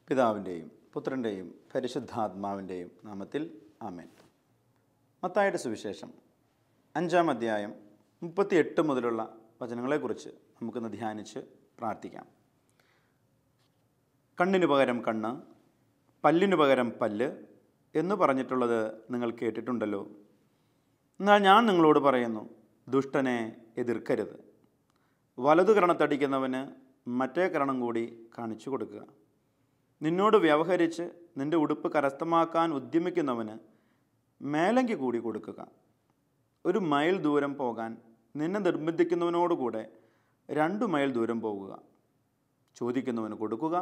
പിതാവിൻ്റെയും പുത്രൻ്റെയും പരിശുദ്ധാത്മാവിൻ്റെയും നാമത്തിൽ ആമേൻ. മത്തായിയുടെ സുവിശേഷം 5-ാം അധ്യായം 38 മുതലുള്ള വചനങ്ങളെക്കുറിച്ച് നമുക്കൊന്ന് ധ്യാനിച്ച് പ്രാർത്ഥിക്കാം. കണ്ണിനു പകരം കണ്ണ്, പല്ലിനു പകരം പല്ല് എന്ന് പറഞ്ഞിട്ടുള്ളത് നിങ്ങൾ കേട്ടിട്ടുണ്ടല്ലോ. എന്നാൽ ഞാൻ നിങ്ങളോട് പറയുന്നു, ദുഷ്ടനെ എതിർക്കരുത്. വലതു കരണത്തടിക്കുന്നവന് മറ്റേ കരണം കൂടി കാണിച്ചു കൊടുക്കുക. നിന്നോട് വ്യവഹരിച്ച് നിൻ്റെ ഉടുപ്പ് കരസ്ഥമാക്കാൻ ഉദ്യമിക്കുന്നവന് മേലങ്കി കൂടി കൊടുക്കുക. 1 മൈൽ ദൂരം പോകാൻ നിന്നെ നിർബന്ധിക്കുന്നവനോടുകൂടെ 2 മൈൽ ദൂരം പോകുക. ചോദിക്കുന്നവന് കൊടുക്കുക,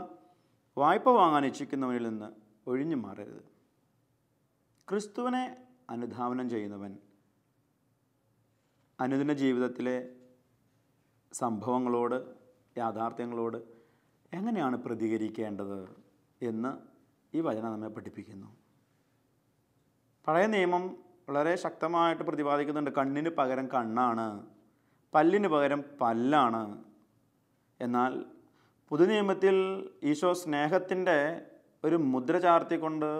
വായ്പ വാങ്ങാൻ ഇച്ഛിക്കുന്നവനിൽ നിന്ന് ഒഴിഞ്ഞു മാറരുത്. ക്രിസ്തുവിനെ അനുധാവനം ചെയ്യുന്നവൻ അനുദിന ജീവിതത്തിലെ സംഭവങ്ങളോട്, യാഥാർത്ഥ്യങ്ങളോട് എങ്ങനെയാണ് പ്രതികരിക്കേണ്ടത് എന്ന് ഈ വചനം നമ്മെ പഠിപ്പിക്കുന്നു. പഴയ നിയമം വളരെ ശക്തമായിട്ട് പ്രതിപാദിക്കുന്നുണ്ട്. കണ്ണിന് പകരം കണ്ണാണ്, പല്ലിന് പകരം പല്ലാണ്. എന്നാൽ പുതുനിയമത്തിൽ ഈശോ സ്നേഹത്തിൻ്റെ ഒരു മുദ്ര ചാർത്തിക്കൊണ്ട്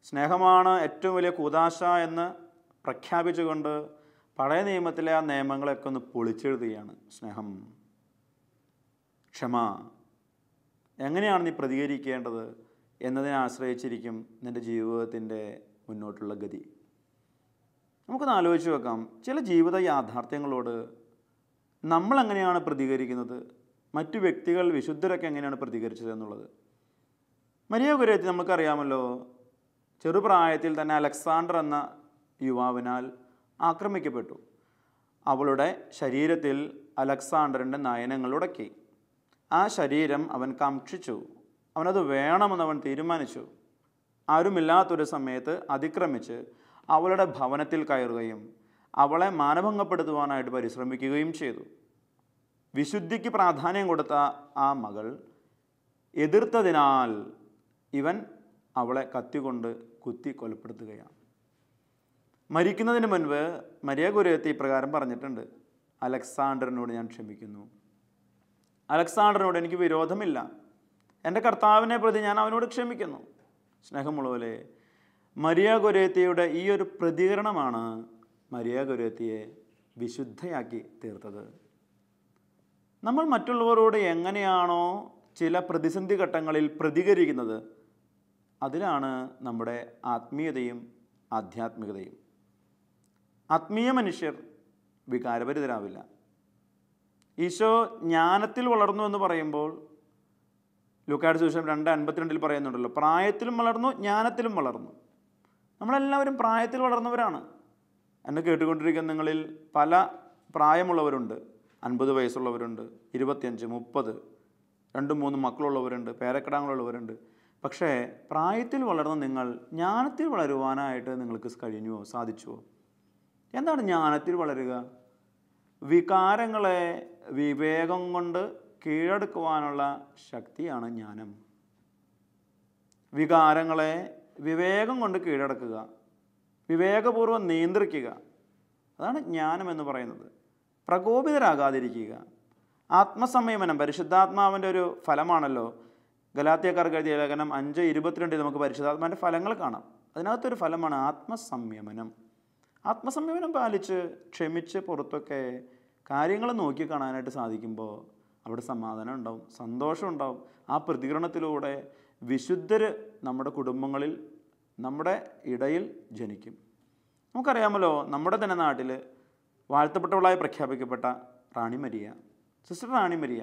സ്നേഹമാണ് ഏറ്റവും വലിയ കൂദാശ എന്ന് പ്രഖ്യാപിച്ചുകൊണ്ട് പഴയ നിയമത്തിലെ ആ നിയമങ്ങളെയൊക്കെ ഒന്ന് പൊളിച്ചെഴുതുകയാണ്. സ്നേഹം, ക്ഷമ, എങ്ങനെയാണ് നീ പ്രതികരിക്കേണ്ടത് എന്നതിനെ ആശ്രയിച്ചിരിക്കും നിൻ്റെ ജീവിതത്തിൻ്റെ മുന്നോട്ടുള്ള ഗതി. നമുക്കൊന്ന് ആലോചിച്ച് വെക്കാം, ചില ജീവിത യാഥാർത്ഥ്യങ്ങളോട് നമ്മൾ എങ്ങനെയാണ് പ്രതികരിക്കുന്നത്, മറ്റു വ്യക്തികൾ, വിശുദ്ധരൊക്കെ എങ്ങനെയാണ് പ്രതികരിച്ചത് എന്നുള്ളത്. മരിയ കുര്യത്തി നമുക്കറിയാമല്ലോ, ചെറുപ്രായത്തിൽ തന്നെ അലക്സാണ്ടർ എന്ന യുവാവിനാൽ ആക്രമിക്കപ്പെട്ടു. അവളുടെ ശരീരത്തിൽ അലക്സാണ്ടറിൻ്റെ നയനങ്ങൾ ഉടക്കി. ആ ശരീരം അവൻ കാക്ഷിച്ചു. അവനത് വേണമെന്ന് അവൻ തീരുമാനിച്ചു. ആരുമില്ലാത്തൊരു സമയത്ത് അതിക്രമിച്ച് അവളുടെ ഭവനത്തിൽ കയറുകയും അവളെ മാനഭംഗപ്പെടുത്തുവാനായിട്ട് പരിശ്രമിക്കുകയും ചെയ്തു. വിശുദ്ധിക്ക് പ്രാധാന്യം കൊടുത്ത ആ മകൾ എതിർത്തതിനാൽ ഇവൻ അവളെ കത്തികൊണ്ട് കുത്തി കൊലപ്പെടുത്തുകയാണ്. മരിക്കുന്നതിന് മുൻപ് മരിയ കുര്യത്തി ഇപ്രകാരം പറഞ്ഞിട്ടുണ്ട്, അലക്സാണ്ടറിനോട് ഞാൻ ക്ഷമിക്കുന്നു. അലക്സാണ്ടറിനോട് എനിക്ക് വിരോധമില്ല. എൻ്റെ കർത്താവിനെ പ്രതി ഞാൻ അവനോട് ക്ഷമിക്കുന്നു. സ്നേഹമുള്ളവരെ, മരിയ കുര്യത്തിയുടെ ഈ ഒരു പ്രതികരണമാണ് മരിയ കുര്യത്തിയെ വിശുദ്ധയാക്കി തീർത്തത്. നമ്മൾ മറ്റുള്ളവരോട് എങ്ങനെയാണോ ചില പ്രതിസന്ധി ഘട്ടങ്ങളിൽ പ്രതികരിക്കുന്നത്, അതിലാണ് നമ്മുടെ ആത്മീയതയും ആധ്യാത്മികതയും. ആത്മീയ മനുഷ്യർ വികാരഭരിതരാവില്ല. ഈശോ ജ്ഞാനത്തിൽ വളർന്നു എന്ന് പറയുമ്പോൾ ലൂക്കായുടെ സുവിശേഷം 2:52 പറയുന്നുണ്ടല്ലോ, പ്രായത്തിലും വളർന്നു, ജ്ഞാനത്തിലും വളർന്നു. നമ്മളെല്ലാവരും പ്രായത്തിൽ വളർന്നവരാണ്. എന്നെ കേട്ടുകൊണ്ടിരിക്കുന്ന നിങ്ങളിൽ പല പ്രായമുള്ളവരുണ്ട്. 50 വയസ്സുള്ളവരുണ്ട്, 25, 30, 2-3 മക്കളുള്ളവരുണ്ട്, പേരക്കിടാങ്ങളുള്ളവരുണ്ട്. പക്ഷേ പ്രായത്തിൽ വളർന്ന നിങ്ങൾ ജ്ഞാനത്തിൽ വളരുവാനായിട്ട് നിങ്ങൾക്ക് കഴിഞ്ഞുവോ, സാധിച്ചുവോ? എന്താണ് ജ്ഞാനത്തിൽ വളരുക? വികാരങ്ങളെ വിവേകം കൊണ്ട് കീഴടക്കുവാനുള്ള ശക്തിയാണ് ജ്ഞാനം. വികാരങ്ങളെ വിവേകം കൊണ്ട് കീഴടക്കുക, വിവേകപൂർവ്വം നിയന്ത്രിക്കുക, അതാണ് ജ്ഞാനം എന്ന് പറയുന്നത്. പ്രകോപിതരാകാതിരിക്കുക, ആത്മസംയമനം പരിശുദ്ധാത്മാവിൻ്റെ ഒരു ഫലമാണല്ലോ. ഗലാത്യക്കാർക്ക് എഴുതിയ ലേഖനം 5:22 നമുക്ക് പരിശുദ്ധാത്മാവിൻ്റെ ഫലങ്ങൾ കാണാം. അതിനകത്തൊരു ഫലമാണ് ആത്മസംയമനം. ആത്മസംയമനം പാലിച്ച് ക്ഷമിച്ച് പുറത്തൊക്കെ കാര്യങ്ങൾ നോക്കിക്കാണാനായിട്ട് സാധിക്കുമ്പോൾ അവിടെ സമാധാനം ഉണ്ടാവും, സന്തോഷം ഉണ്ടാവും. ആ പ്രതികരണത്തിലൂടെ വിശുദ്ധർ നമ്മുടെ കുടുംബങ്ങളിൽ, നമ്മുടെ ഇടയിൽ ജനിക്കും. നമുക്കറിയാമല്ലോ, നമ്മുടെ തന്നെ നാട്ടിൽ വാഴ്ത്തപ്പെട്ടവളായി പ്രഖ്യാപിക്കപ്പെട്ട റാണി മരിയ, സിസ്റ്റർ റാണി മരിയ.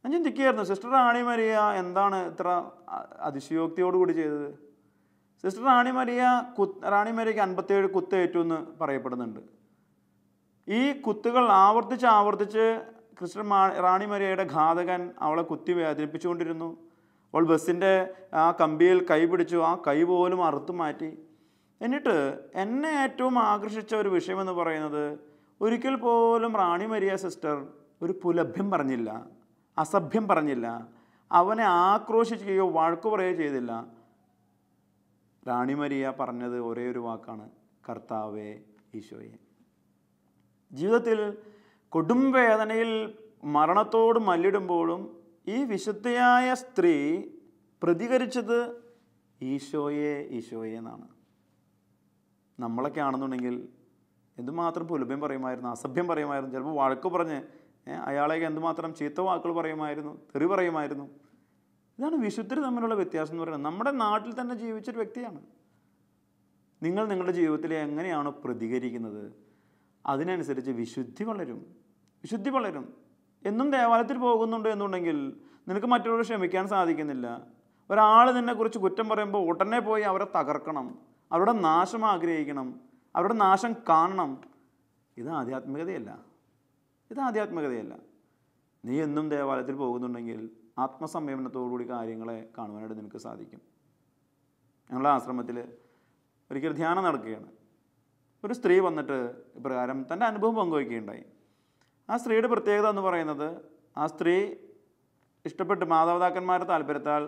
ഞാൻ ചിന്തിക്കുകയായിരുന്നു, സിസ്റ്റർ റാണി മരിയ എന്താണ് ഇത്ര അതിശയോക്തിയോടുകൂടി ചെയ്തത്? സിസ്റ്റർ റാണി മരിയയ്ക്ക് 57 കുത്തേറ്റു എന്ന് പറയപ്പെടുന്നുണ്ട്. ഈ കുത്തുകൾ ആവർത്തിച്ച് സിസ്റ്റർ റാണി മരിയയുടെ ഘാതകൻ അവളെ കുത്തി വേദനിപ്പിച്ചുകൊണ്ടിരുന്നു. അവൾ ബസ്സിൻ്റെ ആ കമ്പിയിൽ കൈ പിടിച്ചു, ആ കൈ പോലും അറുത്തു മാറ്റി. എന്നിട്ട് എന്നെ ഏറ്റവും ആകർഷിച്ച ഒരു വിഷയമെന്ന് പറയുന്നത്, ഒരിക്കൽ പോലും റാണി മരിയ സിസ്റ്റർ ഒരു പുലഭ്യം പറഞ്ഞില്ല, അസഭ്യം പറഞ്ഞില്ല, അവനെ ആക്രോശിക്കുകയോ വഴക്കു പറയുകയോ ചെയ്തില്ല. റാണി മരിയ പറഞ്ഞത് ഒരേ ഒരു വാക്കാണ്, കർത്താവേ ഈശോയെ. ജീവിതത്തിൽ കൊടും വേദനയിൽ മരണത്തോട് മല്ലിടുമ്പോഴും ഈ വിശുദ്ധയായ സ്ത്രീ പ്രതികരിച്ചത് ഈശോയെ ഈശോയെ എന്നാണ്. നമ്മളൊക്കെ ആണെന്നുണ്ടെങ്കിൽ എന്തുമാത്രം പുലഭ്യം പറയുമായിരുന്നു, അസഭ്യം പറയുമായിരുന്നു, ചിലപ്പോൾ വഴക്ക് പറഞ്ഞ് അയാളേക്ക് എന്തുമാത്രം ചീത്ത വാക്കുകൾ പറയുമായിരുന്നു, തെറി പറയുമായിരുന്നു. ഇതാണ് വിശുദ്ധർ തമ്മിലുള്ള വ്യത്യാസം എന്ന് പറയുന്നത്. നമ്മുടെ നാട്ടിൽ തന്നെ ജീവിച്ചൊരു വ്യക്തിയാണ്. നിങ്ങൾ നിങ്ങളുടെ ജീവിതത്തിൽ എങ്ങനെയാണോ പ്രതികരിക്കുന്നത് അതിനനുസരിച്ച് വിശുദ്ധി വളരും, വിശുദ്ധി വളരും. എന്നും ദേവാലയത്തിൽ പോകുന്നുണ്ട് എന്നുണ്ടെങ്കിൽ നിനക്ക് മറ്റുള്ളവർ ക്ഷമിക്കാൻ സാധിക്കുന്നില്ല. ഒരാൾ നിന്നെക്കുറിച്ച് കുറ്റം പറയുമ്പോൾ ഉടനെ പോയി അവരെ തകർക്കണം, അവരുടെ നാശം ആഗ്രഹിക്കണം, അവരുടെ നാശം കാണണം. ഇത് ആധ്യാത്മികതയല്ല, ഇത് ആധ്യാത്മികതയല്ല. നീ എന്നും ദേവാലയത്തിൽ പോകുന്നുണ്ടെങ്കിൽ ആത്മസംയമനത്തോടുകൂടി കാര്യങ്ങളെ കാണുവാനായിട്ട് നിനക്ക് സാധിക്കും. ഞങ്ങളുടെ ആശ്രമത്തിൽ ഒരിക്കൽ ധ്യാനം നടക്കുകയാണ്. ഒരു സ്ത്രീ വന്നിട്ട് ഇപ്രകാരം തൻ്റെ അനുഭവം പങ്കുവയ്ക്കുകയുണ്ടായി. ആ സ്ത്രീയുടെ പ്രത്യേകത എന്ന് പറയുന്നത്, ആ സ്ത്രീ ഇഷ്ടപ്പെട്ട് മാതാപിതാക്കന്മാരുടെ താല്പര്യത്താൽ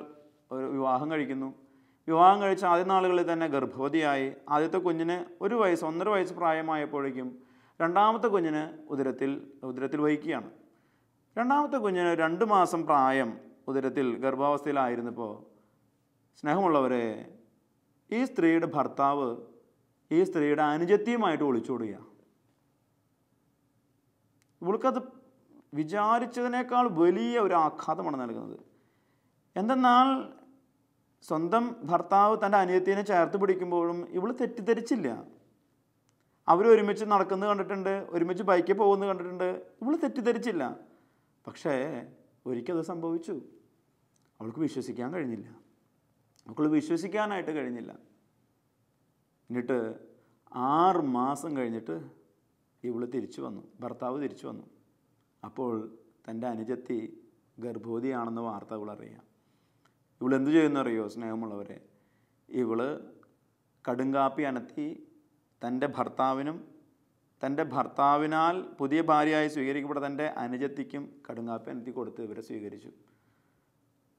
ഒരു വിവാഹം കഴിക്കുന്നു. വിവാഹം കഴിച്ച ആദ്യ നാളുകളിൽ തന്നെ ഗർഭവതിയായി. ആദ്യത്തെ കുഞ്ഞിന് 1 വയസ്സ് 1.5 വയസ്സ് പ്രായമായപ്പോഴേക്കും രണ്ടാമത്തെ കുഞ്ഞിന് ഉദരത്തിൽ വഹിക്കുകയാണ്. രണ്ടാമത്തെ കുഞ്ഞിന് 2 മാസം പ്രായം ഉദരത്തിൽ ഗർഭാവസ്ഥയിലായിരുന്നപ്പോൾ, സ്നേഹമുള്ളവരെ, ഈ സ്ത്രീയുടെ ഭർത്താവ് ഈ സ്ത്രീയുടെ അനുജത്തിയുമായിട്ട് ഒളിച്ചോടുക. ഇവൾക്കത് വിചാരിച്ചതിനേക്കാൾ വലിയ ഒരു ആഘാതമാണ് നൽകുന്നത്. എന്തെന്നാൽ സ്വന്തം ഭർത്താവ് തൻ്റെ അനുജത്തിനെ ചേർത്ത് പിടിക്കുമ്പോഴും ഇവൾ തെറ്റിദ്ധരിച്ചില്ല. അവരൊരുമിച്ച് നടക്കുന്നത് കണ്ടിട്ടുണ്ട്, ഒരുമിച്ച് ബൈക്കിൽ പോകുന്നത് കണ്ടിട്ടുണ്ട്. ഇവൾ തെറ്റിദ്ധരിച്ചില്ല. പക്ഷേ ഒരിക്കൽ അത് സംഭവിച്ചു. അവൾക്ക് വിശ്വസിക്കാൻ കഴിഞ്ഞില്ല, അവൾക്ക് വിശ്വസിക്കാനായിട്ട് കഴിഞ്ഞില്ല. എന്നിട്ട് 6 മാസം കഴിഞ്ഞിട്ട് ഇവൾ തിരിച്ചു വന്നു, ഭർത്താവ് തിരിച്ചു വന്നു. അപ്പോൾ തൻ്റെ അനുജത്തി ഗർഭവതിയാണെന്ന വാർത്ത അവൾ അറിയാം. ഇവൾ എന്തു ചെയ്യുന്നറിയോ സ്നേഹമുള്ളവരെ? ഇവൾ കടുങ്കാപ്പി അനത്തി തൻ്റെ ഭർത്താവിനും തൻ്റെ ഭർത്താവിനാൽ പുതിയ ഭാര്യയായി സ്വീകരിക്കപ്പെട്ട തൻ്റെ അനുജത്തിക്കും കടുങ്കാപ്പി അനത്തി കൊടുത്ത് ഇവരെ സ്വീകരിച്ചു.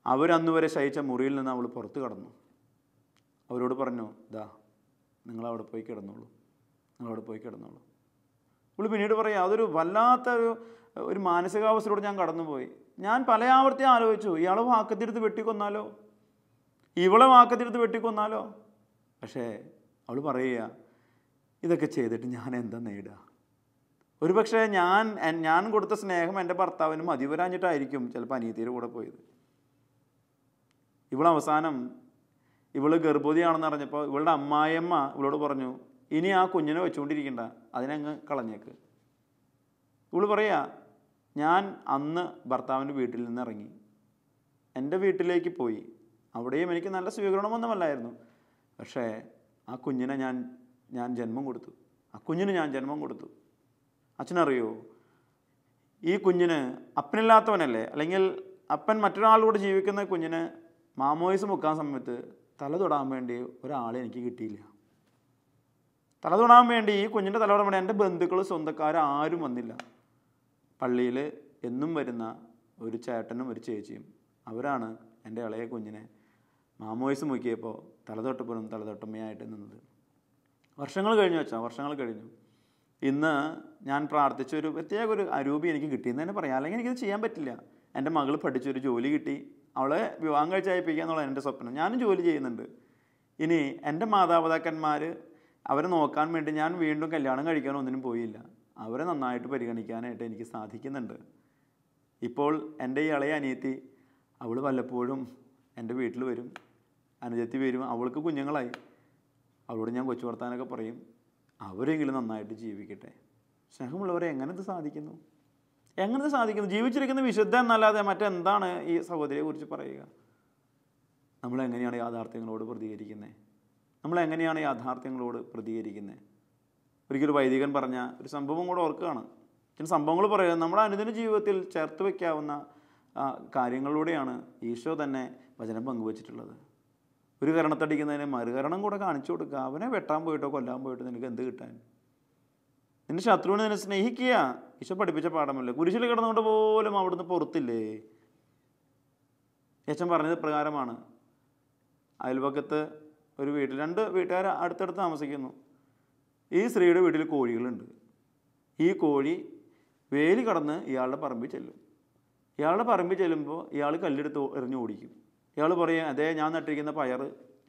അവരന്ന് വരെ ശയിച്ച മുറിയിൽ നിന്ന് അവൾ പുറത്ത് കടന്നു. അവരോട് പറഞ്ഞു, ദാ നിങ്ങളവിടെ പോയി കിടന്നോളൂ, നിങ്ങളവിടെ പോയി കിടന്നോളൂ. ഇവൾ പിന്നീട് പറയാം, അതൊരു വല്ലാത്തൊരു മാനസികാവസ്ഥയിലൂടെ ഞാൻ കടന്നുപോയി. ഞാൻ പല ആവർത്തി ആലോചിച്ചു, ഇയാളെ വാക്കത്തിരുത്ത് വെട്ടിക്കൊന്നാലോ, ഇവളെ വാക്കത്തിരുത്ത് വെട്ടിക്കൊന്നാലോ. പക്ഷേ അവൾ പറയുക, ഇതൊക്കെ ചെയ്തിട്ട് ഞാൻ എന്താ നേടുക? ഒരു പക്ഷേ ഞാൻ കൊടുത്ത സ്നേഹം എൻ്റെ ഭർത്താവിന് മതി വരാഞ്ഞിട്ടായിരിക്കും ചിലപ്പോൾ അനിയത്തിയുടെ കൂടെ പോയത്. ഇവളവസാനം ഇവൾ ഗർഭവതിയാണെന്ന് അറിഞ്ഞപ്പോൾ ഇവളുടെ അമ്മായിയമ്മ ഇവളോട് പറഞ്ഞു, ഇനി ആ കുഞ്ഞിനെ വെച്ചുകൊണ്ടിരിക്കണ്ട, അതിനങ്ങ് കളഞ്ഞേക്ക്. ഇവൾ പറയാ, ഞാൻ അന്ന് ഭർത്താവിൻ്റെ വീട്ടിൽ നിന്ന് ഇറങ്ങി എൻ്റെ വീട്ടിലേക്ക് പോയി. അവിടെയും എനിക്ക് നല്ല സ്വീകരണമൊന്നുമല്ലായിരുന്നു. പക്ഷേ ആ കുഞ്ഞിനെ ഞാൻ ജന്മം കൊടുത്തു, ആ കുഞ്ഞിന് ഞാൻ ജന്മം കൊടുത്തു. അച്ഛനറിയോ, ഈ കുഞ്ഞിന് അപ്പനില്ലാത്തവനല്ലേ, അല്ലെങ്കിൽ അപ്പൻ മറ്റൊരാളോട് ജീവിക്കുന്ന കുഞ്ഞിന് മാമോയിസ് മുക്കാൻ സമയത്ത് തല തൊടാൻ വേണ്ടി ഒരാളെ എനിക്ക് കിട്ടിയില്ല. തല തൊടാൻ വേണ്ടി, ഈ കുഞ്ഞിൻ്റെ തല തൊടാൻ വേണ്ടി എൻ്റെ ബന്ധുക്കൾ സ്വന്തക്കാരും വന്നില്ല. പള്ളിയിൽ എന്നും വരുന്ന ഒരു ചേട്ടനും ഒരു ചേച്ചിയും, അവരാണ് എൻ്റെ ഇളയ കുഞ്ഞിനെ മാമോയിസ് മുക്കിയപ്പോൾ തലതൊട്ടപ്പനും തലതൊട്ടമ്മയായിട്ട് നിന്നത്. വർഷങ്ങൾ കഴിഞ്ഞു വെച്ചാൽ, വർഷങ്ങൾ കഴിഞ്ഞു. ഇന്ന് ഞാൻ പ്രാർത്ഥിച്ച ഒരു പ്രത്യേക ഒരു അരൂപി എനിക്ക് കിട്ടിയെന്ന് തന്നെ പറയാം, അല്ലെങ്കിൽ എനിക്കത് ചെയ്യാൻ പറ്റില്ല. എൻ്റെ മകൾ പഠിച്ചൊരു ജോലി കിട്ടി, അവളെ വിവാഹം കഴിച്ചയപ്പിക്കുക എന്നുള്ളത് എൻ്റെ സ്വപ്നം. ഞാനും ജോലി ചെയ്യുന്നുണ്ട്. ഇനി എൻ്റെ മാതാപിതാക്കന്മാർ, അവരെ നോക്കാൻ വേണ്ടി ഞാൻ വീണ്ടും കല്യാണം കഴിക്കാനോ ഒന്നിനും പോയില്ല. അവരെ നന്നായിട്ട് പരിഗണിക്കാനായിട്ട് എനിക്ക് സാധിക്കുന്നുണ്ട്. ഇപ്പോൾ എൻ്റെ ഈ ഇളയ അനിയത്തി, അവൾ വല്ലപ്പോഴും എൻ്റെ വീട്ടിൽ വരും, അനുജത്തി വരും. അവൾക്ക് കുഞ്ഞുങ്ങളായി. അവളോട് ഞാൻ കൊച്ചു വർത്താനൊക്കെ പറയും. അവരെങ്കിലും നന്നായിട്ട് ജീവിക്കട്ടെ. സ്നേഹമുള്ളവരെ, എങ്ങനെ ഇത് സാധിക്കുന്നു? എങ്ങനെ സാധിക്കുന്നു? ജീവിച്ചിരിക്കുന്ന വിശുദ്ധ എന്നല്ലാതെ മറ്റെന്താണ് ഈ സഹോദരിയെ കുറിച്ച് പറയുക? നമ്മളെങ്ങനെയാണ് യാഥാർത്ഥ്യങ്ങളോട് പ്രതികരിക്കുന്നത്? നമ്മളെങ്ങനെയാണ് യാഥാർത്ഥ്യങ്ങളോട് പ്രതികരിക്കുന്നത്? ഒരിക്കലും വൈദികൻ പറഞ്ഞ ഒരു സംഭവം കൂടെ ഓർക്കുകയാണ്. ചില സംഭവങ്ങൾ പറയുക നമ്മുടെ അനുദിന ജീവിതത്തിൽ ചേർത്ത് വയ്ക്കാവുന്ന കാര്യങ്ങളിലൂടെയാണ് ഈശോ തന്നെ വചനം പങ്കുവച്ചിട്ടുള്ളത്. ഒരു കരണത്തടിക്കുന്നതിന് മറുകരണം കൂടെ കാണിച്ചു കൊടുക്കുക. അവനെ വെട്ടാൻ പോയിട്ടോ കൊല്ലാൻ പോയിട്ടോ നിനക്ക് എന്ത് കിട്ടാൻ? നിന്റെ ശത്രുവിനെ നിന്നെ സ്നേഹിക്കുക. ഈശോ പഠിപ്പിച്ച പാഠമല്ലേ? കുരിശിൽ കിടന്നുകൊണ്ട് പോലും അവിടുന്ന് പുറത്തില്ലേ? യേശൻ പറഞ്ഞത് പ്രകാരമാണ്. അയൽപക്കത്ത് ഒരു വീട്ടിൽ 2 വീട്ടുകാർ അടുത്തടുത്ത് താമസിക്കുന്നു. ഈ സ്ത്രീയുടെ വീട്ടിൽ കോഴികളുണ്ട്. ഈ കോഴി വേലി കടന്ന് ഇയാളുടെ പറമ്പിൽ ചെല്ലും. ഇയാളുടെ പറമ്പിൽ ചെല്ലുമ്പോൾ ഇയാൾ കല്ലെടുത്ത് എറിഞ്ഞ് ഓടിക്കും. ഇയാൾ പറയും, അതേ ഞാൻ നട്ടിരിക്കുന്ന പയർ,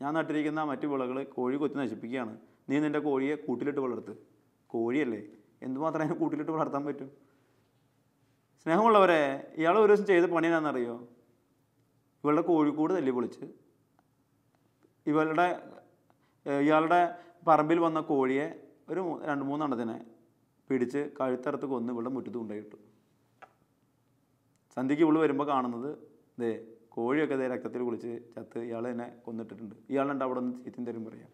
ഞാൻ നട്ടിരിക്കുന്ന മറ്റു വിളകൾ കോഴി കൊത്തി നശിപ്പിക്കുകയാണ്, നീ നിൻ്റെ കോഴിയെ കൂട്ടിലിട്ട് വളർത്ത്. കോഴിയല്ലേ, എന്തുമാത്രം അതിനെ കൂട്ടിലിട്ട് വളർത്താൻ പറ്റും? സ്നേഹമുള്ളവരെ, ഇയാൾ ഒരു ദിവസം ചെയ്ത പണി എന്നാണെന്നറിയോ? ഇവളുടെ കോഴിക്കൂട് തല്ലി പൊളിച്ച് ഇയാളുടെ പറമ്പിൽ വന്ന കോഴിയെ ഒരു 2-3 എണ്ണത്തിനെ പിടിച്ച് കഴുത്തറുത്ത് കൊന്ന് ഇവളുടെ മുറ്റത്ത് കൊണ്ടുപോയിട്ടു. സന്ധ്യയ്ക്ക് ഇവള് വരുമ്പോൾ കാണുന്നത് കോഴിയൊക്കെ രക്തത്തിൽ കുളിച്ച് ചത്ത് ഇയാൾ തന്നെ കൊന്നിട്ടിട്ടുണ്ട്. ഇയാളുണ്ട് അവിടെ നിന്ന് ചീത്തയും തരും പറയാം.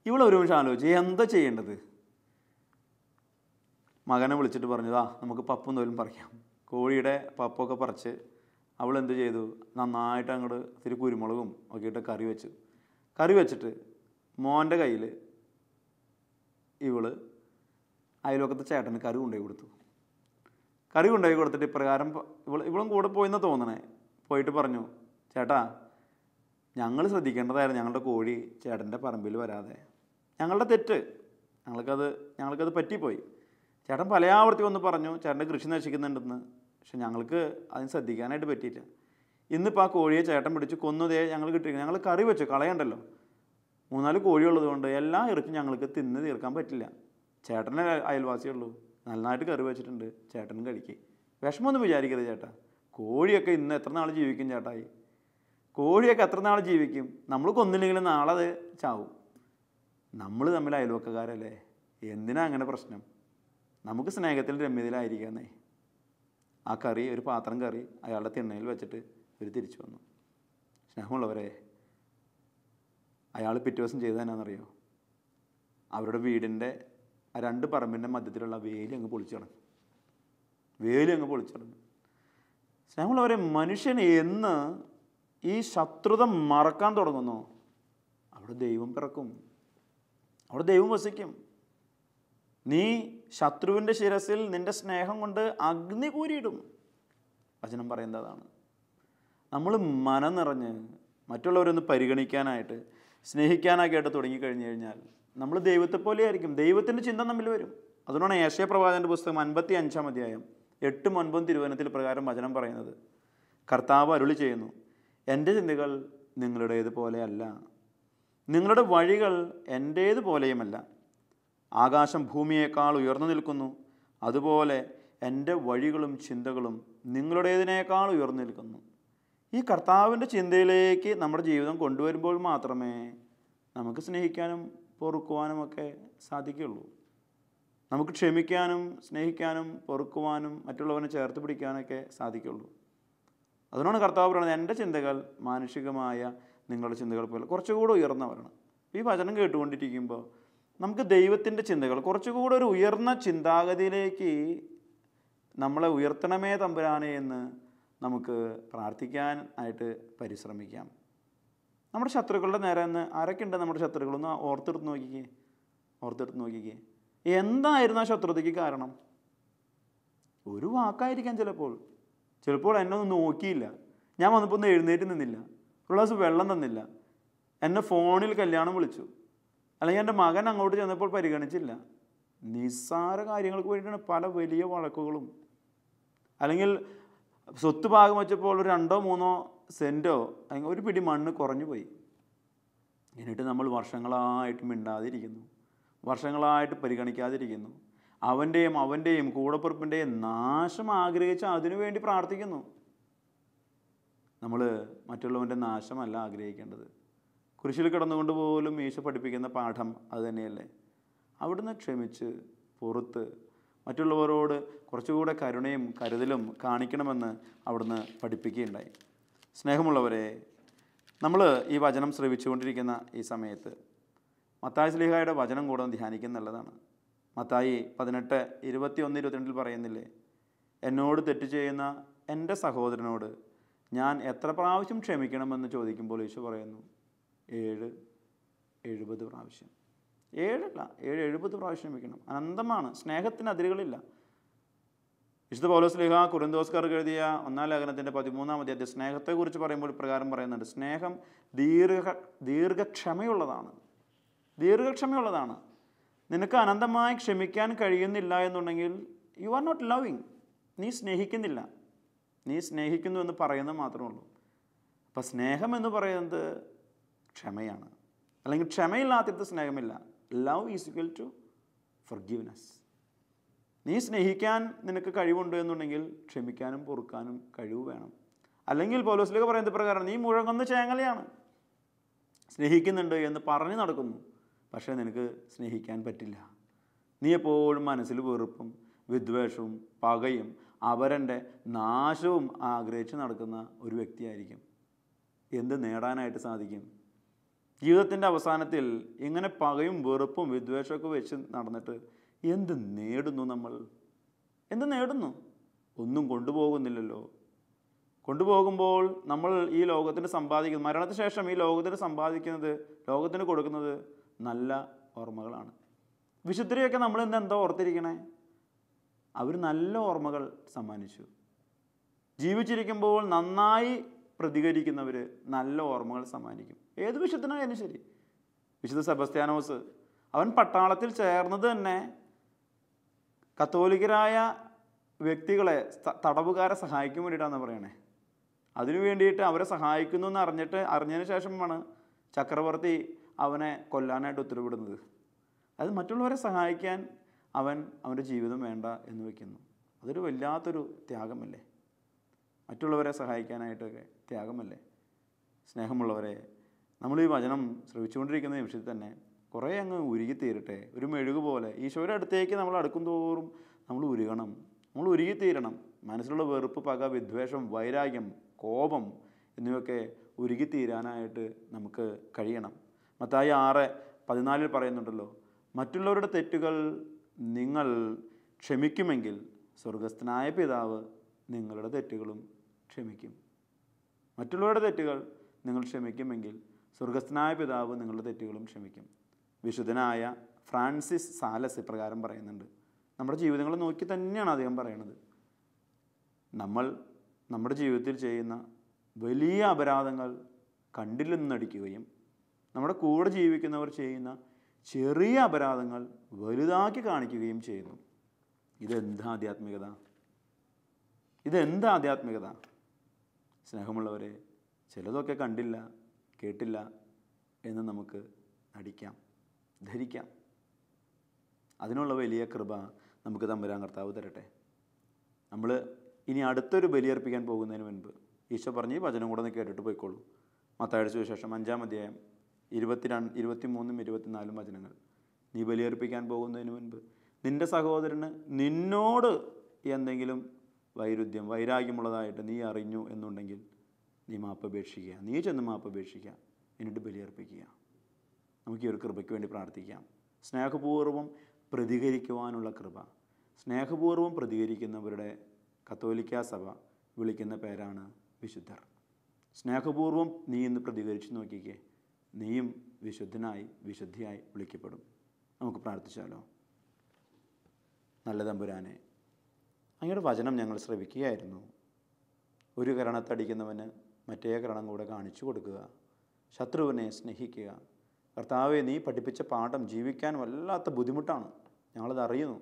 ഇവളൊരു നിമിഷം ആലോചിച്ച് എന്താ ചെയ്യേണ്ടത്. മകനെ വിളിച്ചിട്ട് പറഞ്ഞതാ നമുക്ക് പപ്പും തോലും പറിക്കാം. കോഴിയുടെ പപ്പൊക്കെ പറിച്ച് അവൾ എന്ത് ചെയ്തു, നന്നായിട്ട് അങ്ങോട്ട് ഇത്തിരി കുരുമുളകും ഒക്കെ ഇട്ട് കറി വെച്ചിട്ട് മോൻ്റെ കയ്യിൽ ഇവള് അയൽവക്കത്തെ ചേട്ടന് കറി കൊണ്ടുപോയി കൊടുത്തിട്ട് ഇപ്രകാരം ഇവളും കൂടെ പോയിന്ന് തോന്നണേ. പോയിട്ട് പറഞ്ഞു, ചേട്ടാ ഞങ്ങൾ ശ്രദ്ധിക്കേണ്ടതായിരുന്നു ഞങ്ങളുടെ കോഴി ചേട്ടൻ്റെ പറമ്പിൽ വരാതെ. ഞങ്ങളുടെ തെറ്റ്, ഞങ്ങൾക്കത് പറ്റിപ്പോയി. ചേട്ടൻ പല ആവർത്തി വന്ന് പറഞ്ഞു ചേട്ടൻ്റെ കൃഷി നശിക്കുന്നുണ്ടെന്ന്. പക്ഷെ ഞങ്ങൾക്ക് അതിന് ശ്രദ്ധിക്കാനായിട്ട് പറ്റിയില്ല. ഇന്നിപ്പോൾ ആ കോഴിയെ ചേട്ടൻ പിടിച്ച് കൊന്നതേ ഞങ്ങൾ കിട്ടിയിരിക്കുന്നത്. ഞങ്ങൾ കറി വെച്ചു, കളയണ്ടല്ലോ. 3-4 കോഴിയുള്ളത് കൊണ്ട് എല്ലാ ഇറച്ചും ഞങ്ങൾക്ക് തിന്ന് തീർക്കാൻ പറ്റില്ല. ചേട്ടനെ അയൽവാസിയുള്ളൂ, നന്നായിട്ട് കറി വെച്ചിട്ടുണ്ട്, ചേട്ടനും കഴിക്കുക. വിഷമമൊന്നും വിചാരിക്കരുത് ചേട്ടാ. കോഴിയൊക്കെ ഇന്ന് എത്ര നാൾ ജീവിക്കും ചേട്ടായി? കോഴിയൊക്കെ എത്ര നാൾ ജീവിക്കും? നമ്മൾ കൊന്നില്ലെങ്കിലും നാളെ അത് ചാവും. നമ്മൾ തമ്മിൽ അയൽവക്കക്കാരല്ലേ, എന്തിനാ അങ്ങനെ പ്രശ്നം? നമുക്ക് സ്നേഹത്തിൽ രമ്യതയിലായിരിക്കാന്നേ. ആ കറി, ഒരു പാത്രം കറി അയാളുടെ തിണ്ണയിൽ വെച്ചിട്ട് ഇവർ തിരിച്ചു വന്നു. സ്നേഹമുള്ളവരെ, അയാൾ പിറ്റേ ദിവസം ചെയ്തതെന്നാണെന്നറിയോ? അവരുടെ വീടിൻ്റെ 2 പറമ്പിൻ്റെ മധ്യത്തിലുള്ള വേലി അങ്ങ് പൊളിച്ചു കളഞ്ഞു. സ്നേഹമുള്ളവരെ, മനുഷ്യൻ എന്ന് ഈ ശത്രുത മറക്കാൻ തുടങ്ങുന്നു, അവിടെ ദൈവം പിറക്കും, അവിടെ ദൈവം വസിക്കും. നീ ശത്രുവിൻ്റെ ശിരസിൽ നിൻ്റെ സ്നേഹം കൊണ്ട് അഗ്നി കൂരിയിടും. വചനം പറയുന്നതാണ്. നമ്മൾ മനം നിറഞ്ഞ് മറ്റുള്ളവരൊന്ന് പരിഗണിക്കാനായിട്ട് സ്നേഹിക്കാനായിട്ട് തുടങ്ങിക്കഴിഞ്ഞു കഴിഞ്ഞാൽ നമ്മൾ ദൈവത്തെ പോലെ ആയിരിക്കും. ദൈവത്തിൻ്റെ ചിന്ത നമ്മിൽ വരും. അതുകൊണ്ടാണ് യേശയ്യാ പ്രവാചകൻ്റെ പുസ്തകം 55-ാം അധ്യായം 8-9 തിരുവചനത്തിൽ പ്രകാരം വചനം പറയുന്നത്. കർത്താവ് അരുളി ചെയ്യുന്നു, എൻ്റെ ചിന്തകൾ നിങ്ങളുടേതുപോലെയല്ല, നിങ്ങളുടെ വഴികൾ എൻ്റേതുപോലെയുമല്ല. ആകാശം ഭൂമിയേക്കാൾ ഉയർന്നു നിൽക്കുന്നു, അതുപോലെ എൻ്റെ വഴികളും ചിന്തകളും നിങ്ങളുടേതിനേക്കാൾ ഉയർന്നു നിൽക്കുന്നു. ഈ കർത്താവിൻ്റെ ചിന്തയിലേക്ക് നമ്മുടെ ജീവിതം കൊണ്ടുവരുമ്പോൾ മാത്രമേ നമുക്ക് സ്നേഹിക്കാനും പൊറുക്കുവാനും ഒക്കെ സാധിക്കുകയുള്ളൂ. നമുക്ക് ക്ഷമിക്കാനും സ്നേഹിക്കാനും പൊറുക്കുവാനും മറ്റുള്ളവനെ ചേർത്ത് പിടിക്കാനൊക്കെ സാധിക്കുകയുള്ളൂ. അതുകൊണ്ടാണ് കർത്താവ് പറയുന്നത്, എൻ്റെ ചിന്തകൾ മാനുഷികമായ നിങ്ങളുടെ ചിന്തകൾ പോലെ കുറച്ചുകൂടെ ഉയർന്നവരാണ്. ഈ വചനം കേട്ടുകൊണ്ടിരിക്കുമ്പോൾ നമുക്ക് ദൈവത്തിൻ്റെ ചിന്തകൾ കുറച്ചുകൂടെ ഒരു ഉയർന്ന ചിന്താഗതിയിലേക്ക് നമ്മളെ ഉയർത്തണമേ തമ്പുരാനെ എന്ന് നമുക്ക് പ്രാർത്ഥിക്കാൻ ആയിട്ട് പരിശ്രമിക്കാം. നമ്മുടെ ശത്രുക്കളുടെ നേരെ നിന്ന് ആരൊക്കെയുണ്ട്? നമ്മുടെ ശത്രുക്കളൊന്ന് ഓർത്തെടുത്ത് നോക്കിക്കേ. എന്തായിരുന്നു ആ ശത്രുതയ്ക്ക് കാരണം? ഒരു വാക്കായിരിക്കാം. ചിലപ്പോൾ എന്നെ ഒന്നും നോക്കിയില്ല, ഞാൻ വന്നപ്പോൾ ഒന്ന് എഴുന്നേറ്റ് നിന്നില്ല, ഒരു ഗ്ലാസ് വെള്ളം തന്നില്ല, എന്നെ ഫോണിൽ കല്യാണം വിളിച്ചു, അല്ലെങ്കിൽ എൻ്റെ മകൻ അങ്ങോട്ട് ചെന്നപ്പോൾ പരിഗണിച്ചില്ല. നിസ്സാര കാര്യങ്ങൾക്ക് വേണ്ടിയിട്ടാണ് പല വലിയ വഴക്കുകളും. അല്ലെങ്കിൽ സ്വത്ത് ഭാഗം വെച്ചപ്പോൾ ഒരു 2-3 സെൻറ്റോ അല്ലെങ്കിൽ ഒരു പിടി മണ്ണ് കുറഞ്ഞു പോയി. എന്നിട്ട് നമ്മൾ വർഷങ്ങളായിട്ട് മിണ്ടാതിരിക്കുന്നു, വർഷങ്ങളായിട്ട് പരിഗണിക്കാതിരിക്കുന്നു. അവൻ്റെയും കൂടപ്പുറപ്പിൻ്റെയും നാശം ആഗ്രഹിച്ച് അതിനുവേണ്ടി പ്രാർത്ഥിക്കുന്നു. നമ്മൾ മറ്റുള്ളവൻ്റെ നാശമല്ല ആഗ്രഹിക്കേണ്ടത്. കുരിശിൽ കിടന്നുകൊണ്ട് പോലും ഈശോ പഠിപ്പിക്കുന്ന പാഠം അതുതന്നെയല്ലേ. അവിടുന്ന് ക്ഷമിച്ച് പൊറുത്ത് മറ്റുള്ളവരോട് കുറച്ചുകൂടെ കരുണയും കരുതലും കാണിക്കണമെന്ന് അവിടുന്ന് പഠിപ്പിക്കുകയുണ്ടായി. സ്നേഹമുള്ളവരെ, നമ്മൾ ഈ വചനം ശ്രവിച്ചുകൊണ്ടിരിക്കുന്ന ഈ സമയത്ത് മത്തായി ശ്ലീഹായുടെ വചനം കൂടെ ധ്യാനിക്കുന്നതാണ്. മത്തായി 18:21-22 പറയുന്നില്ലേ, എന്നോട് തെറ്റ് ചെയ്യുന്ന എൻ്റെ സഹോദരനോട് ഞാൻ എത്ര പ്രാവശ്യം ക്ഷമിക്കണമെന്ന് ചോദിക്കുമ്പോൾ ഈശോ പറയുന്നു 70 പ്രാവശ്യം. 70 പ്രാവശ്യം ക്ഷമിക്കണം. അനന്തമാണ്. സ്നേഹത്തിന് അതിരുകളില്ല. വിശുദ്ധ പൗലോസ് ശ്ലീഹ കൊരിന്തോസ്കാർക്ക് എഴുതിയ 1-ാം ലേഖനത്തിൻ്റെ 13-ാം അധ്യായത്തിൽ സ്നേഹത്തെക്കുറിച്ച് പറയുമ്പോൾ പ്രകാരം പറയുന്നുണ്ട്, സ്നേഹം ദീർഘക്ഷമയുള്ളതാണ്. നിനക്ക് അനന്തമായി ക്ഷമിക്കാൻ കഴിയുന്നില്ല എന്നുണ്ടെങ്കിൽ യു ആർ നോട്ട് ലവിങ്. നീ സ്നേഹിക്കുന്നില്ല. നീ സ്നേഹിക്കുന്നു എന്ന് പറയുന്നത് മാത്രമേ ഉള്ളൂ. അപ്പം സ്നേഹം എന്ന് പറയുന്നത് ക്ഷമയാണ്. അല്ലെങ്കിൽ ക്ഷമയില്ലാത്തിടത്ത് സ്നേഹമില്ല. Love is equal to forgiveness. നീ സ്നേഹിക്കാൻ നിനക്ക് കഴിവുണ്ട് എന്നുണ്ടെങ്കിൽ ക്ഷമിക്കാനും പൊറുക്കാനും കഴിവ് വേണം. അല്ലെങ്കിൽ പൗലോസിലേക്ക് പറയുന്നത് പ്രകാരം നീ മുഴങ്ങുന്ന ചേങ്ങലയാണ്. സ്നേഹിക്കുന്നുണ്ട് എന്ന് പറഞ്ഞു നടക്കുന്നു, പക്ഷേ നിനക്ക് സ്നേഹിക്കാൻ പറ്റില്ല. നീ എപ്പോഴും മനസ്സിൽ വെറുപ്പും വിദ്വേഷവും പകയും അവരൻ്റെ നാശവും ആഗ്രഹിച്ച് നടക്കുന്ന ഒരു വ്യക്തിയായിരിക്കും. എന്ത് നേടാനായിട്ട് സാധിക്കും? ജീവിതത്തിൻ്റെ അവസാനത്തിൽ ഇങ്ങനെ പകയും വെറുപ്പും വിദ്വേഷമൊക്കെ വെച്ച് നടന്നിട്ട് എന്ത് നേടുന്നു? നമ്മൾ എന്ത് നേടുന്നു? ഒന്നും കൊണ്ടുപോകുന്നില്ലല്ലോ. കൊണ്ടുപോകുമ്പോൾ നമ്മൾ ഈ ലോകത്തിന് സമ്പാദിക്കുന്നത്, മരണത്തിന് ശേഷം ഈ ലോകത്തിന് സമ്പാദിക്കുന്നത്, ലോകത്തിന് കൊടുക്കുന്നത് നല്ല ഓർമ്മകളാണ്. വിശുദ്ധരെയൊക്കെ നമ്മൾ ഇന്ന് എന്താ ഓർത്തിരിക്കണേ? അവർ നല്ല ഓർമ്മകൾ സമ്മാനിച്ചു. ജീവിച്ചിരിക്കുമ്പോൾ നന്നായി പ്രതികരിക്കുന്നവർ നല്ല ഓർമ്മകൾ സമ്മാനിക്കും. ഏത് വിശുദ്ധനായാലും ശരി. വിശുദ്ധ സെബസ്ത്യാനോസ്, അവൻ പട്ടാളത്തിൽ ചേർന്നത് തന്നെ കത്തോലിക്കരായ വ്യക്തികളെ, തടവുകാരെ സഹായിക്കാൻ വേണ്ടിയിട്ടാണെന്ന് പറയണേ. അതിനു വേണ്ടിയിട്ട് അവരെ സഹായിക്കുന്നു എന്ന് അറിഞ്ഞതിന് ശേഷമാണ് ചക്രവർത്തി അവനെ കൊല്ലാനായിട്ട് ഉത്തരവിടുന്നത്. അത് മറ്റുള്ളവരെ സഹായിക്കാൻ അവൻ്റെ ജീവിതം വേണ്ട എന്ന് വയ്ക്കുന്നു. അതൊരു വല്ലാത്തൊരു ത്യാഗമല്ലേ? മറ്റുള്ളവരെ സഹായിക്കാനായിട്ടൊക്കെ ത്യാഗമല്ലേ? സ്നേഹമുള്ളവരെ, നമ്മൾ ഈ വചനം ശ്രവിച്ചുകൊണ്ടിരിക്കുന്ന നിമിഷത്തിൽ തന്നെ കുറേ അങ്ങ് ഉരുകിത്തീരട്ടെ. ഒരു മെഴുകു പോലെ ഈശോയുടെ അടുത്തേക്ക് നമ്മൾ അടുക്കും തോറും നമ്മൾ ഉരുകണം, നമ്മൾ ഉരുകിത്തീരണം. മനസ്സിലുള്ള വെറുപ്പ്, പക, വിദ്വേഷം, വൈരാഗ്യം, കോപം എന്നിവയൊക്കെ ഉരുകിത്തീരാനായിട്ട് നമുക്ക് കഴിയണം. മത്തായി 6:14 പറയുന്നുണ്ടല്ലോ, മറ്റുള്ളവരുടെ തെറ്റുകൾ നിങ്ങൾ ക്ഷമിക്കുമെങ്കിൽ സ്വർഗസ്ഥനായ പിതാവ് നിങ്ങളുടെ തെറ്റുകളും ക്ഷമിക്കും. മറ്റുള്ളവരുടെ തെറ്റുകൾ നിങ്ങൾ ക്ഷമിക്കുമെങ്കിൽ സ്വർഗസ്ഥനായ പിതാവ് നിങ്ങളുടെ തെറ്റുകളും ക്ഷമിക്കും. വിശുദ്ധനായ ഫ്രാൻസിസ് സാലസ് ഇപ്രകാരം പറയുന്നുണ്ട്. നമ്മുടെ ജീവിതങ്ങൾ നോക്കി തന്നെയാണ് അദ്ദേഹം പറയണത്. നമ്മൾ നമ്മുടെ ജീവിതത്തിൽ ചെയ്യുന്ന വലിയ അപരാധങ്ങൾ കണ്ടില്ലെന്ന് നടിക്കുകയും നമ്മുടെ കൂടെ ജീവിക്കുന്നവർ ചെയ്യുന്ന ചെറിയ അപരാധങ്ങൾ വലുതാക്കി കാണിക്കുകയും ചെയ്യുന്നു. ഇതെന്താ ആധ്യാത്മികത? ഇതെന്താ ആധ്യാത്മികത? സ്നേഹമുള്ളവരെ, ചിലതൊക്കെ കണ്ടില്ല കേട്ടില്ല എന്ന് നമുക്ക് നടിക്കാം, ധരിക്കാം. അതിനുള്ള വലിയ കൃപ നമുക്ക് തമ്പുരാൻ കർത്താവ് തരട്ടെ. നമ്മൾ ഇനി അടുത്തൊരു ബലിയർപ്പിക്കാൻ പോകുന്നതിന് മുൻപ് ഈശോ പറഞ്ഞ് ഈ വചനം കൂടെ ഒന്ന് കേട്ടിട്ട് പോയിക്കോളൂ. മത്തായിയുടെ സുവിശേഷം 5-ാം അധ്യായം 23-ഉം 24-ഉം വചനങ്ങൾ. നീ ബലിയർപ്പിക്കാൻ പോകുന്നതിന് മുൻപ് നിൻ്റെ സഹോദരന് നിന്നോട് എന്തെങ്കിലും വൈരാഗ്യമുള്ളതായിട്ട് നീ അറിഞ്ഞു എന്നുണ്ടെങ്കിൽ നീ മാപ്പപേക്ഷിക്കുക. നീ ചെന്ന് മാപ്പപേക്ഷിക്കുക, എന്നിട്ട് ബലിയർപ്പിക്കുക. നമുക്ക് ഈ ഒരു കൃപയ്ക്ക് വേണ്ടി പ്രാർത്ഥിക്കാം. സ്നേഹപൂർവ്വം പ്രതികരിക്കുവാനുള്ള കൃപ. സ്നേഹപൂർവ്വം പ്രതികരിക്കുന്നവരുടെ കത്തോലിക്കാ സഭ വിളിക്കുന്ന പേരാണ് വിശുദ്ധർ. സ്നേഹപൂർവ്വം നീ ഇന്ന് പ്രതികരിച്ച് നോക്കിക്കേ, നീയും വിശുദ്ധനായി വിശുദ്ധിയായി വിളിക്കപ്പെടും. നമുക്ക് പ്രാർത്ഥിച്ചാലോ? നല്ല തമ്പുരാനെ, അങ്ങയുടെ വചനം ഞങ്ങൾ ശ്രവിക്കുകയായിരുന്നു. ഒരു കരണത്തടിക്കുന്നവന് മറ്റേ കരണം കൂടെ കാണിച്ചു കൊടുക്കുക. ശത്രുവിനെ സ്നേഹിക്കുക. കർത്താവെ, നീ പഠിപ്പിച്ച പാഠം ജീവിക്കാൻ വല്ലാത്ത ബുദ്ധിമുട്ടാണ്, ഞങ്ങളത് അറിയുന്നു.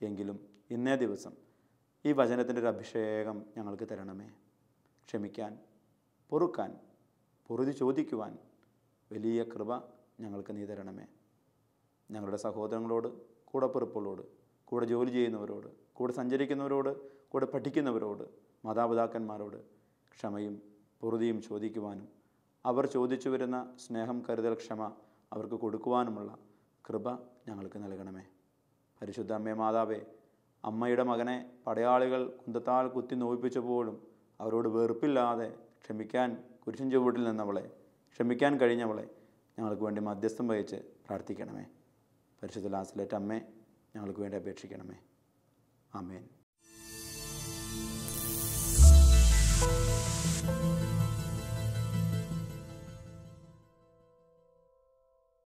എങ്കിലും ഇന്നേ ദിവസം ഈ വചനത്തിൻ്റെ ഒരു അഭിഷേകം ഞങ്ങൾക്ക് തരണമേ. ക്ഷമിക്കാൻ, പൊറുക്കാൻ, പൊറുതി ചോദിക്കുവാൻ വലിയ കൃപ ഞങ്ങൾക്ക് നീ തരണമേ. ഞങ്ങളുടെ സഹോദരങ്ങളോട്, കൂടെപ്പിറപ്പുകളോട്, കൂടെ ജോലി ചെയ്യുന്നവരോട്, കൂടെ സഞ്ചരിക്കുന്നവരോട്, കൂടെ പഠിക്കുന്നവരോട്, മാതാപിതാക്കന്മാരോട് ക്ഷമയും പൊറുതിയും ചോദിക്കുവാനും അവർ ചോദിച്ചു വരുന്ന സ്നേഹം, കരുതൽ, ക്ഷമ അവർക്ക് കൊടുക്കുവാനുമുള്ള കൃപ ഞങ്ങൾക്ക് നൽകണമേ. പരിശുദ്ധ അമ്മേ മാതാവേ, അമ്മയുടെ മകനെ പടയാളികൾ കുന്തത്താൽ കുത്തി നോവിപ്പിച്ചപ്പോഴും അവരോട് വെറുപ്പില്ലാതെ ക്ഷമിക്കാൻ കുരിശിൻ ചുവട്ടിൽ നിന്നവളെ, ക്ഷമിക്കാൻ കഴിഞ്ഞവളെ ഞങ്ങൾക്ക് വേണ്ടി മധ്യസ്ഥം വഹിച്ച് പ്രാർത്ഥിക്കണമേ. പരിശുദ്ധ ലാസലേറ്റ് അമ്മേ, ഞങ്ങൾക്ക് വേണ്ടി അപേക്ഷിക്കണമേ. ആമേൻ.